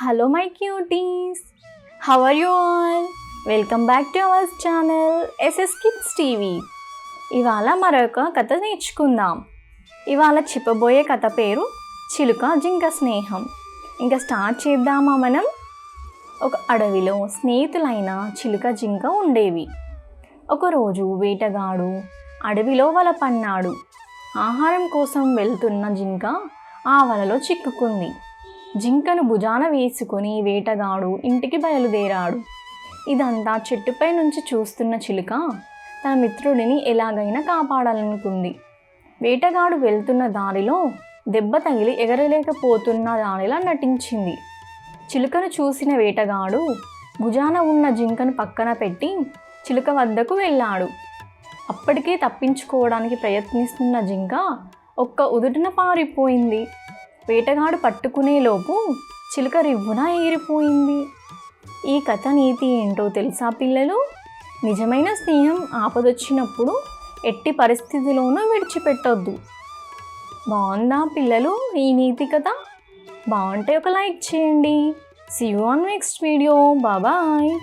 Hello my cuties, how are you all? Welcome back to our channel SS Kids TV. ఇవాళ మరొక కథ నేర్చుకుందాం. ఇవాళ చెప్పబోయే కథ పేరు చిలుక జింక స్నేహం. ఇంకా స్టార్ట్ చేద్దామా మనం? ఒక అడవిలో స్నేహితులైన చిలుక జింక ఉండేవి. ఒకరోజు వేటగాడు అడవిలో వల పన్నాడు. ఆహారం కోసం వెళ్తున్న జింక ఆ వలలో చిక్కుకుంది. జింకను భుజాన వేసుకొని వేటగాడు ఇంటికి బయలుదేరాడు. ఇదంతా చెట్టుపై నుంచి చూస్తున్న చిలుక తన మిత్రుడిని ఎలాగైనా కాపాడాలనుకుంది. వేటగాడు వెళ్తున్న దారిలో దెబ్బ తగిలి ఎగరలేకపోతున్న దానిలా నటించింది. చిలుకను చూసిన వేటగాడు భుజాన ఉన్న జింకను పక్కన పెట్టి చిలుక వద్దకు వెళ్ళాడు. అప్పటికే తప్పించుకోవడానికి ప్రయత్నిస్తున్న జింక ఒక్క ఉదుటిన పారిపోయింది. వేటగాడు పట్టుకునేలోపు చిలుక రివ్వున ఎగిరిపోయింది. ఈ కథ నీతి ఏంటో తెలుసా పిల్లలు? నిజమైన స్నేహం ఆపదొచ్చినప్పుడు ఎట్టి పరిస్థితిలోనూ విడిచిపెట్టొద్దు. బాగుందా పిల్లలు ఈ నీతి కథ? బాగుంటే ఒక లైక్ చేయండి. See you on next video. Bye bye.